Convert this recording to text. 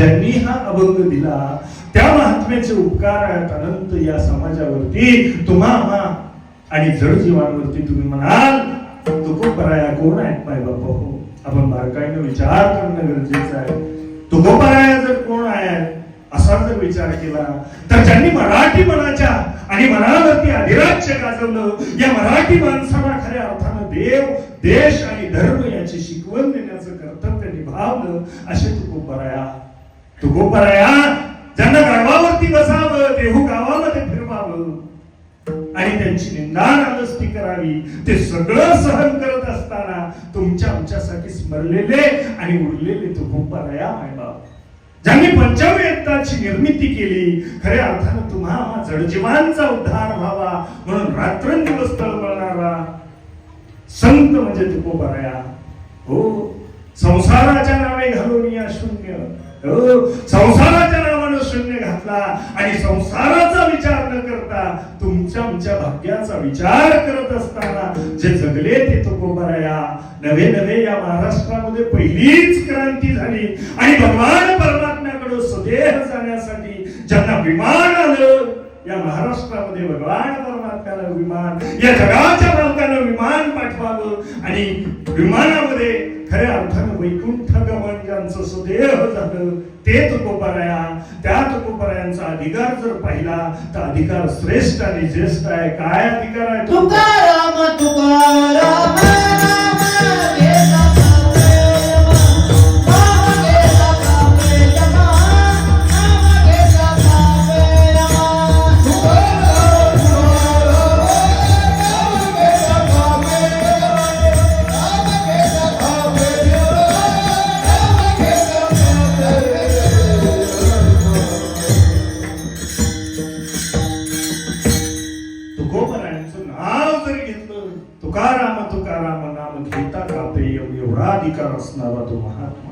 ज्यांनी हा अभंग दिला त्या महात्म्याचे उपकार आहेत अनंत या समाजावरती, तुम्हा आणि जड जीवांवरती. तुम्ही म्हणाल तुकोबराया कोण आहेत माय बाप हो, आपण बारकाईने विचार करणं गरजेचं आहे. तुकोबराया जर कोण आहे असा जर विचार केला तर ज्यांनी मराठी मनाच्या आणि मनावरती अधिराज्य गाजवलं, या मराठी माणसाला खऱ्या अर्थानं देव देश आणि धर्म याची शिकवण देण्याचं कर्तव्य निभावलं असे तुकोबराया. तुकोबराया ज्यांना गाढवावरती बसावं, देहू गावामध्ये फिरवावं आणि त्यांची निंदा नालस्ती करावी, ते सगळं सहन करत असताना तुमच्या आमच्यासाठी स्मरलेले आणि उरलेले तुकोबराया मायबाप, ज्यांनी पंचवेदाची निर्मिती केली, खऱ्या अर्थानं तुम्हा जडजीवांचा उद्धार व्हावा म्हणून रात्रंदिवस तळमळणारा संत म्हणजे तुकोबराया. हो, संसाराच्या नावे घालून या शून्य, हो संसाराच्या नावानं शून्य घातला आणि संसाराचा विचार न करता तुमच्या आमच्या भाग्याचा विचार करत असताना जे जगले ते तुकोबराया. नवे नवे या महाराष्ट्रामध्ये पहिलीच क्रांती झाली आणि भगवान परमात्म्याकडे सदेह जाण्यासाठी ज्यांना विमान आलं, या महाराष्ट्रामध्ये भगवान परमात्म्याला विमान, या जगाच्या मालकानं विमान पाठवावं आणि विमानामध्ये खऱ्या अर्थानं वैकुंठ गमन ज्यांचं सुदेह झालं ते तुकोबराया. त्या तुकोबरायांचा अधिकार जर पाहिला तर अधिकार श्रेष्ठ आणि ज्येष्ठ आहे. काय अधिकार आहे? तुकाराम तुकाराम तुकोबरायांचं नाव जरी घेतलं, तुकाराम तुकाराम नाम घेता कापे, एवढा अधिकार असणारा तो महात्मा.